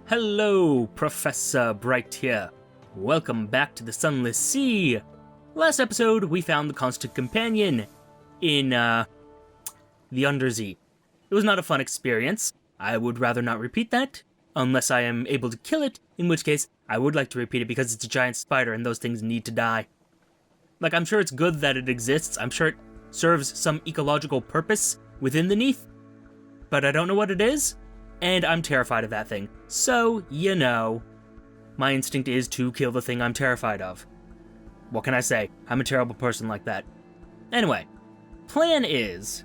Hello, Professor Bright here. Welcome back to the Sunless Sea. Last episode, we found the constant companion in, the Undersea. It was not a fun experience. I would rather not repeat that, unless I am able to kill it, in which case, I would like to repeat it because it's a giant spider and those things need to die. Like, I'm sure it's good that it exists. I'm sure it serves some ecological purpose within the Neath, but I don't know what it is, and I'm terrified of that thing. So, you know, my instinct is to kill the thing I'm terrified of. What can I say? I'm a terrible person like that. Anyway, plan is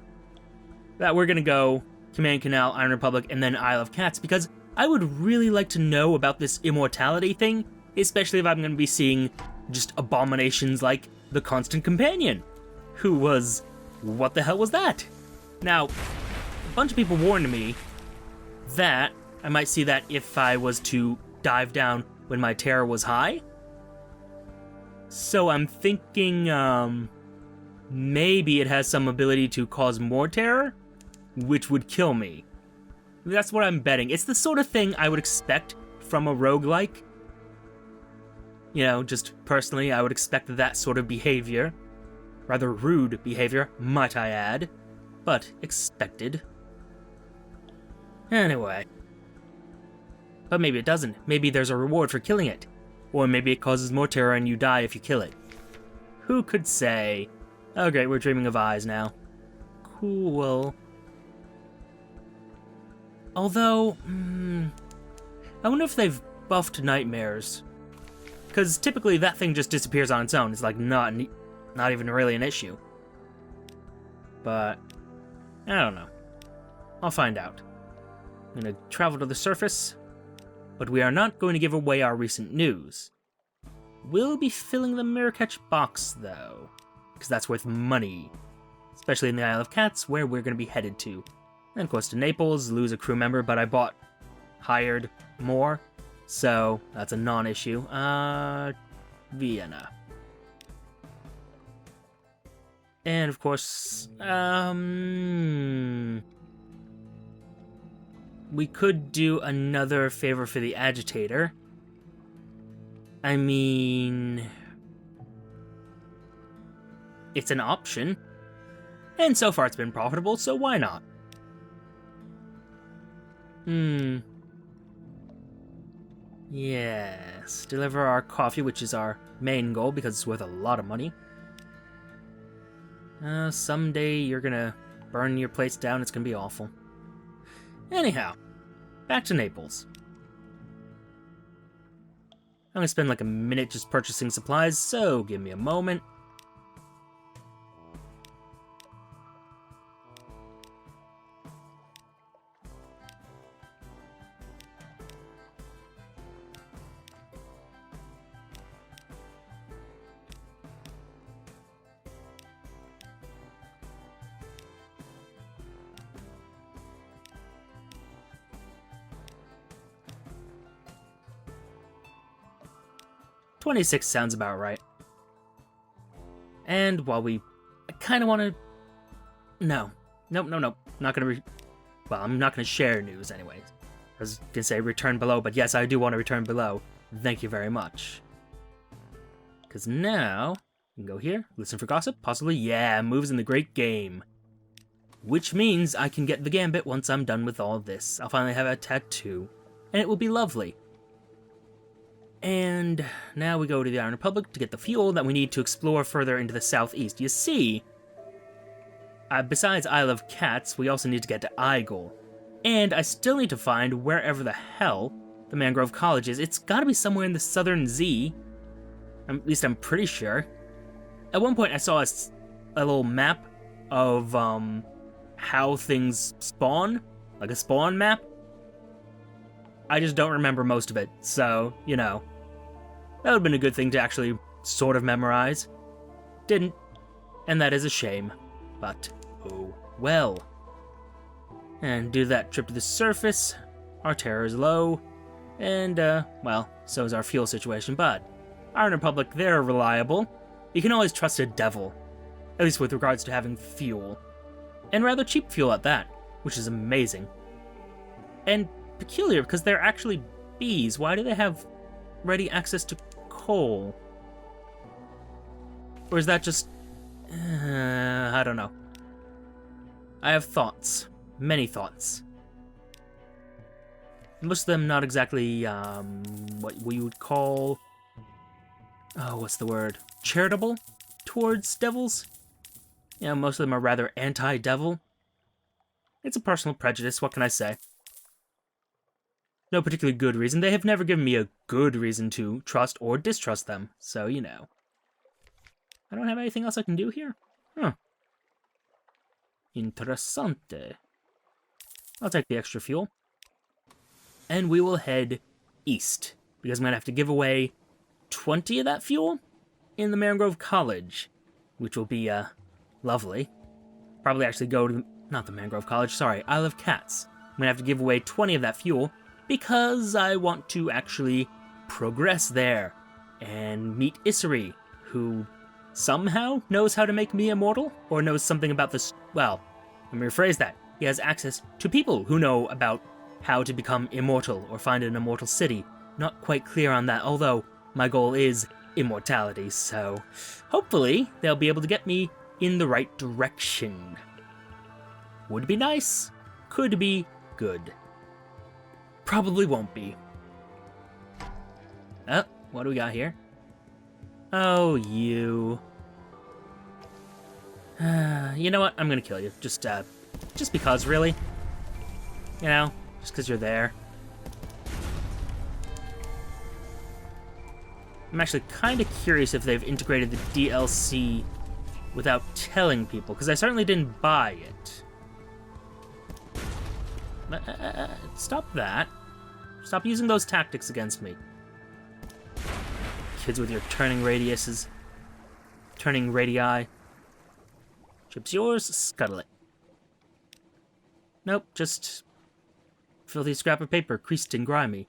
that we're gonna go Command Canal, Iron Republic, and then Isle of Cats, because I would really like to know about this immortality thing, especially if I'm gonna be seeing just abominations like the Constant Companion, who was... what the hell was that? Now, a bunch of people warned me that I might see that if I was to dive down when my terror was high. So I'm thinking, maybe it has some ability to cause more terror, which would kill me. That's what I'm betting. It's the sort of thing I would expect from a roguelike. You know, just personally, I would expect that sort of behavior. Rather rude behavior, might I add, but expected. Anyway. But maybe it doesn't. Maybe there's a reward for killing it. Or maybe it causes more terror and you die if you kill it. Who could say? Oh great, we're dreaming of eyes now. Cool. Although, I wonder if they've buffed nightmares. Because typically that thing just disappears on its own. It's like not even really an issue. But, I don't know. I'll find out. I'm going to travel to the surface, but we are not going to give away our recent news. We'll be filling the mirror catch box, though, because that's worth money. Especially in the Isle of Cats, where we're going to be headed to. And of course to Naples, lose a crew member, but I hired more, so that's a non-issue. Vienna. And of course, we could do another favor for the agitator. I mean, it's an option. And so far it's been profitable, so why not? Yes, deliver our coffee, which is our main goal because it's worth a lot of money. Someday you're gonna burn your place down, it's gonna be awful. Anyhow, back to Naples. I'm gonna spend like a minute just purchasing supplies, so give me a moment. $26 sounds about right. And while I kind of want to... Nope. Not going to... Well, I'm not going to share news anyways. I was going to say return below, but yes, I do want to return below. Thank you very much. Because now, you can go here, listen for gossip, possibly, yeah, moves in the great game. Which means I can get the gambit once I'm done with all this. I'll finally have a tattoo, and it will be lovely. And now we go to the Iron Republic to get the fuel that we need to explore further into the southeast. You see, besides Isle of Cats, we also need to get to Igel. And I still need to find wherever the hell the Mangrove College is. It's gotta be somewhere in the southern Z. At least I'm pretty sure. At one point I saw a little map of how things spawn. Like a spawn map. I just don't remember most of it, so, you know. That would have been a good thing to actually sort of memorize. Didn't. And that is a shame. But, oh well. And do that trip to the surface. Our terror is low. And, well, so is our fuel situation. But, Iron Republic, they're reliable. You can always trust a devil. At least with regards to having fuel. And rather cheap fuel at that. Which is amazing. And peculiar because they're actually bees. Why do they have ready access to coal? Or is that just... I don't know. I have thoughts. Many thoughts. Most of them not exactly, what we would call... Oh, what's the word? Charitable towards devils? Yeah, most of them are rather anti-devil. It's a personal prejudice, what can I say? No particularly good reason. They have never given me a good reason to trust or distrust them, so, you know. I don't have anything else I can do here? Huh. Interessante. I'll take the extra fuel. And we will head east, because I'm going to have to give away 20 of that fuel in the Mangrove College, which will be, lovely. Probably actually go to, not the Mangrove College, sorry, Isle of Cats. I'm going to have to give away 20 of that fuel, because I want to actually progress there, and meet Isery, who somehow knows how to make me immortal, or knows something about this, well, let me rephrase that. He has access to people who know about how to become immortal, or find an immortal city. Not quite clear on that, although my goal is immortality, so hopefully they'll be able to get me in the right direction. Would be nice, could be good. Probably won't be. Oh, what do we got here? Oh, you. You know what? I'm gonna kill you. Just because, really. You know, just because you're there. I'm actually kind of curious if they've integrated the DLC without telling people, because I certainly didn't buy it. Stop that. Stop using those tactics against me. Kids with your turning radiuses. Turning radii. Chip's yours, scuttle it. Nope, just filthy scrap of paper, creased and grimy.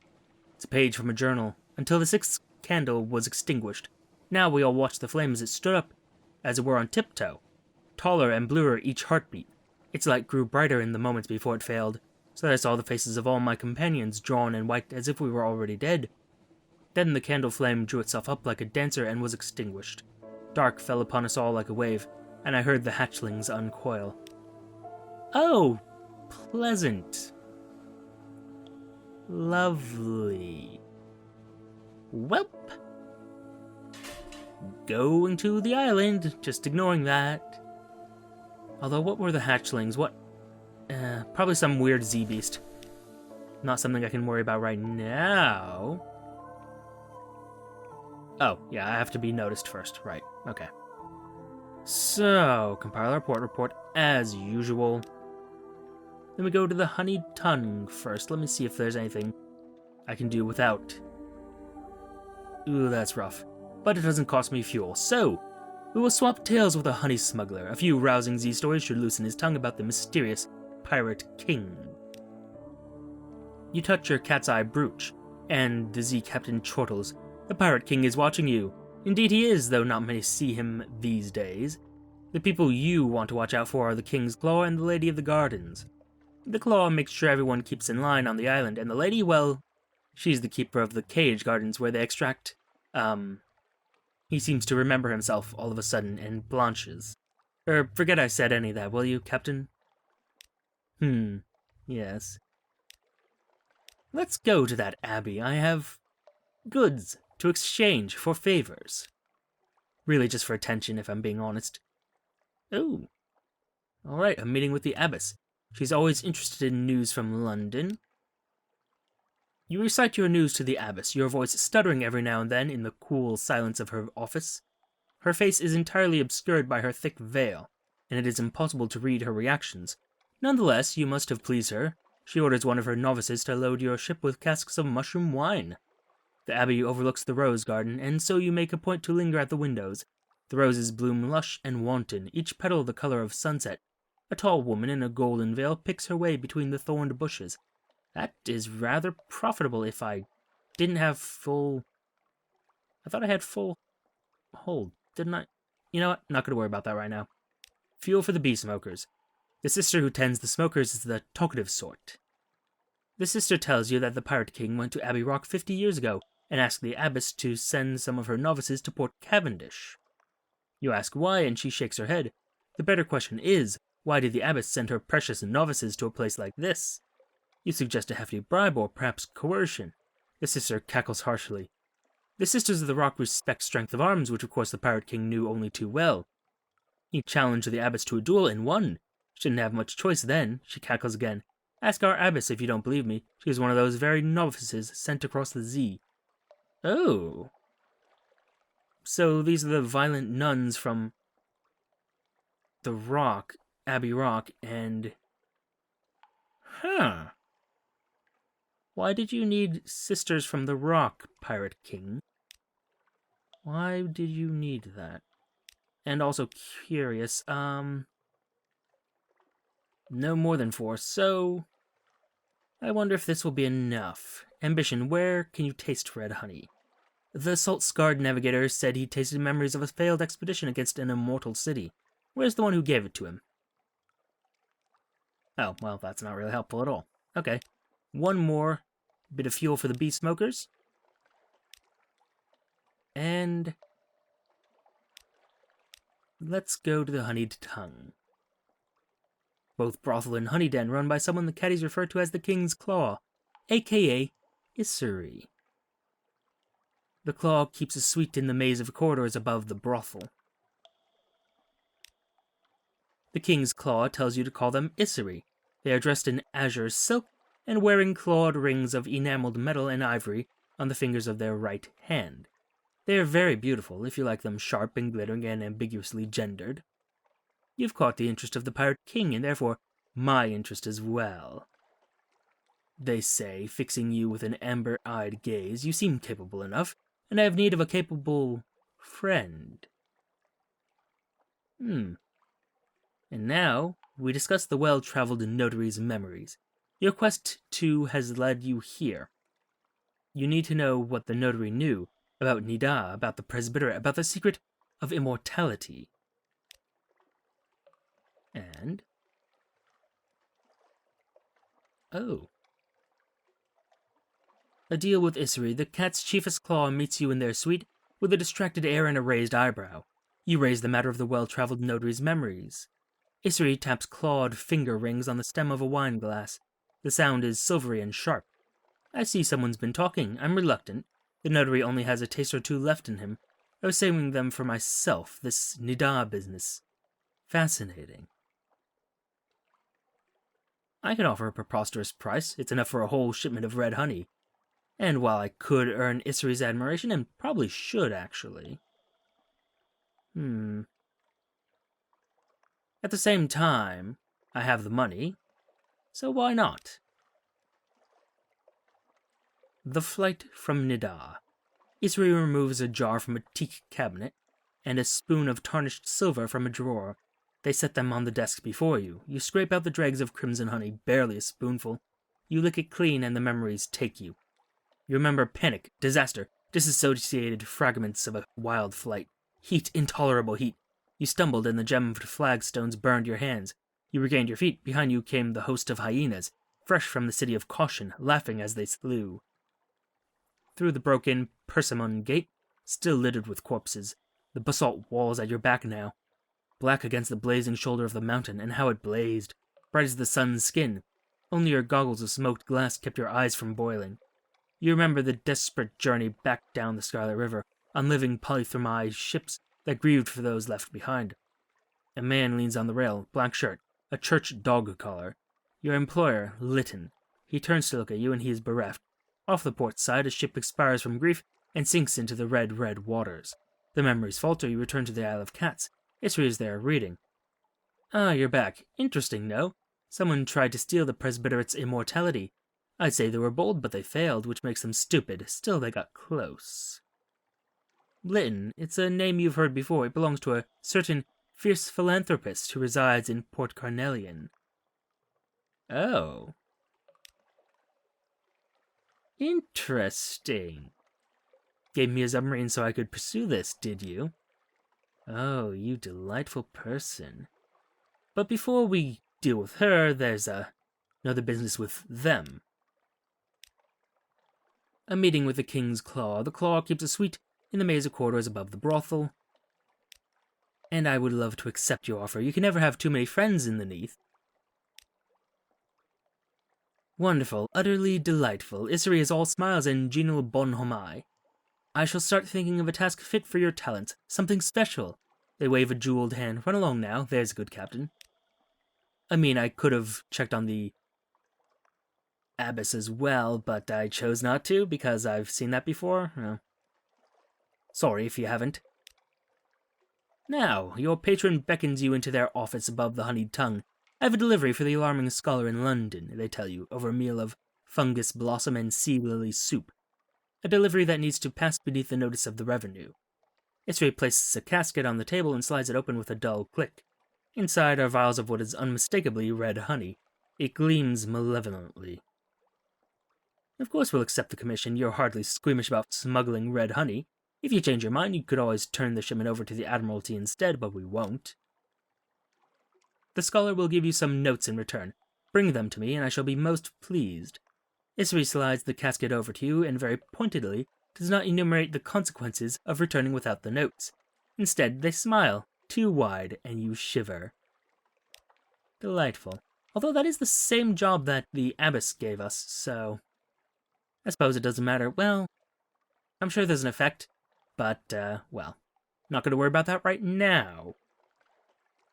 It's a page from a journal. Until the sixth candle was extinguished. Now we all watched the flame as it stood up, as it were on tiptoe. Taller and bluer each heartbeat. Its light grew brighter in the moments before it failed, so that I saw the faces of all my companions drawn and white as if we were already dead. Then the candle flame drew itself up like a dancer and was extinguished. Dark fell upon us all like a wave, and I heard the hatchlings uncoil. Oh, pleasant. Lovely. Welp. Going to the island, just ignoring that. Although, what were the hatchlings? What? Probably some weird Z-beast. Not something I can worry about right now. Oh, yeah, I have to be noticed first. Right, okay. So, compile our report as usual. Then we go to the honeyed tongue first. Let me see if there's anything I can do without. Ooh, that's rough. But it doesn't cost me fuel, so we will swap tales with a honey smuggler. A few rousing Z stories should loosen his tongue about the mysterious pirate king. You touch your cat's eye brooch, and the Z captain chortles. The pirate king is watching you. Indeed he is, though not many see him these days. The people you want to watch out for are the king's claw and the lady of the gardens. The claw makes sure everyone keeps in line on the island, and the lady, well, she's the keeper of the cage gardens where they extract, He seems to remember himself all of a sudden and blanches. Forget I said any of that, will you, Captain? Yes. Let's go to that abbey. I have goods to exchange for favors. Really just for attention, if I'm being honest. Oh. Alright, a meeting with the abbess. She's always interested in news from London. You recite your news to the abbess, your voice stuttering every now and then in the cool silence of her office. Her face is entirely obscured by her thick veil, and it is impossible to read her reactions. Nonetheless, you must have pleased her. She orders one of her novices to load your ship with casks of mushroom wine. The abbey overlooks the rose garden, and so you make a point to linger at the windows. The roses bloom lush and wanton, each petal the color of sunset. A tall woman in a golden veil picks her way between the thorned bushes. That is rather profitable if I didn't have full... I thought I had full hold, didn't I? You know what? Not going to worry about that right now. Fuel for the bee smokers. The sister who tends the smokers is the talkative sort. The sister tells you that the Pirate King went to Abbey Rock 50 years ago and asked the abbess to send some of her novices to Port Cavendish. You ask why, and she shakes her head. The better question is, why did the abbess send her precious novices to a place like this? You suggest a hefty bribe or perhaps coercion. The sister cackles harshly. The Sisters of the Rock respect strength of arms, which of course the Pirate King knew only too well. He challenged the abbess to a duel and won. She didn't have much choice then. She cackles again. Ask our abbess if you don't believe me. She is one of those very novices sent across the sea. Oh. So these are the violent nuns from the Rock, Abbey Rock, and... Huh. Why did you need sisters from the Rock, Pirate King? Why did you need that? And also curious, no more than 4, so... I wonder if this will be enough. Ambition, where can you taste red honey? The salt-scarred navigator said he tasted memories of a failed expedition against an immortal city. Where's the one who gave it to him? Oh, well, that's not really helpful at all. Okay. One more bit of fuel for the beast smokers. And... let's go to the honeyed tongue. Both brothel and honey den run by someone the caddies refer to as the King's Claw, a.k.a. Isery. The Claw keeps us sweet in the maze of corridors above the brothel. The King's Claw tells you to call them Isery. They are dressed in azure silk and wearing clawed rings of enameled metal and ivory on the fingers of their right hand. They are very beautiful, if you like them sharp and glittering and ambiguously gendered. You've caught the interest of the Pirate King, and therefore my interest as well. They say, fixing you with an amber-eyed gaze, you seem capable enough, and I have need of a capable friend. And now, we discuss the well-traveled notary's memories. Your quest, too, has led you here. You need to know what the notary knew about Nida, about the Presbyterate, about the secret of immortality. And... oh. A deal with Isery. The cat's chiefest claw meets you in their suite with a distracted air and a raised eyebrow. You raise the matter of the well-traveled notary's memories. Isery taps clawed finger rings on the stem of a wine glass. The sound is silvery and sharp. I see someone's been talking. I'm reluctant. The notary only has a taste or two left in him. I was saving them for myself, this Nida business. Fascinating. I can offer a preposterous price. It's enough for a whole shipment of red honey. And while I could earn Isery's admiration, and probably should, actually... At the same time, I have the money, so why not? The flight from Nida. Isery removes a jar from a teak cabinet, and a spoon of tarnished silver from a drawer. They set them on the desk before you. You scrape out the dregs of crimson honey, barely a spoonful. You lick it clean, and the memories take you. You remember panic, disaster, disassociated fragments of a wild flight. Heat, intolerable heat. You stumbled, and the gemmed flagstones burned your hands. You regained your feet. Behind you came the host of hyenas, fresh from the city of Caution, laughing as they slew. Through the broken persimmon gate, still littered with corpses, the basalt walls at your back now. Black against the blazing shoulder of the mountain, and how it blazed, bright as the sun's skin. Only your goggles of smoked glass kept your eyes from boiling. You remember the desperate journey back down the Scarlet River, on living polythermized ships that grieved for those left behind. A man leans on the rail, black shirt, a church dog collar. Your employer, Lytton. He turns to look at you, and he is bereft. Off the port side, a ship expires from grief and sinks into the red, red waters. The memories falter. You return to the Isle of Cats. Isery is there, reading. Ah, you're back. Interesting, no? Someone tried to steal the Presbyterate's immortality. I'd say they were bold, but they failed, which makes them stupid. Still, they got close. Lytton, it's a name you've heard before. It belongs to a certain fierce philanthropist who resides in Port Carnelian. Oh. Interesting. Gave me a submarine so I could pursue this, did you? Oh, you delightful person. But before we deal with her, there's another business with them. A meeting with the King's Claw. The Claw keeps a suite in the maze of corridors above the brothel. And I would love to accept your offer. You can never have too many friends in the Neath. Wonderful, utterly delightful. Isery is all smiles and genial bonhomie. I shall start thinking of a task fit for your talents, something special. They wave a jeweled hand. Run along now, there's a good captain. I mean, I could have checked on the Abyss as well, but I chose not to because I've seen that before. Sorry if you haven't. Now, your patron beckons you into their office above the honeyed tongue. I have a delivery for the alarming scholar in London, they tell you, over a meal of fungus blossom and sea lily soup. A delivery that needs to pass beneath the notice of the revenue. Isery places a casket on the table and slides it open with a dull click. Inside are vials of what is unmistakably red honey. It gleams malevolently. Of course we'll accept the commission. You're hardly squeamish about smuggling red honey. If you change your mind, you could always turn the shipment over to the Admiralty instead, but we won't. The scholar will give you some notes in return. Bring them to me, and I shall be most pleased. Isery slides the casket over to you, and very pointedly does not enumerate the consequences of returning without the notes. Instead, they smile, too wide, and you shiver. Delightful. Although that is the same job that the Abbess gave us, so I suppose it doesn't matter. Well, I'm sure there's an effect, but, well, not going to worry about that right now.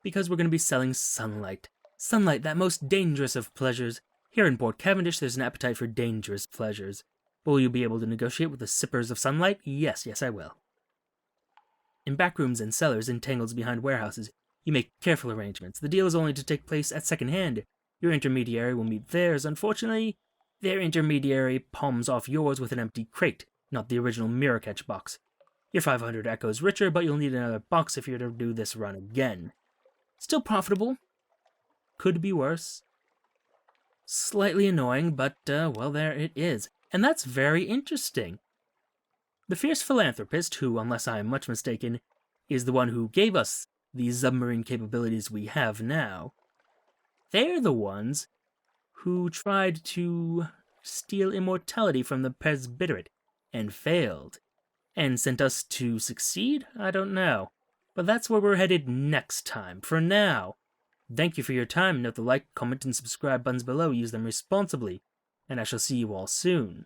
Because we're going to be selling sunlight. Sunlight, that most dangerous of pleasures. Here in Port Cavendish, there's an appetite for dangerous pleasures. Will you be able to negotiate with the sippers of sunlight? Yes, I will. In back rooms and cellars entangled behind warehouses, you make careful arrangements. The deal is only to take place at second hand. Your intermediary will meet theirs. Unfortunately, their intermediary palms off yours with an empty crate, not the original mirror catch box. Your 500 echoes richer, but you'll need another box if you're to do this run again. Still profitable. Could be worse. Slightly annoying, but, well, there it is. And that's very interesting. The fierce philanthropist, who, unless I am much mistaken, is the one who gave us the submarine capabilities we have now, they're the ones who tried to steal immortality from the Presbyterate and failed. And sent us to succeed? I don't know. But that's where we're headed next time. For now, thank you for your time. Note the like, comment, and subscribe buttons below. Use them responsibly. And I shall see you all soon.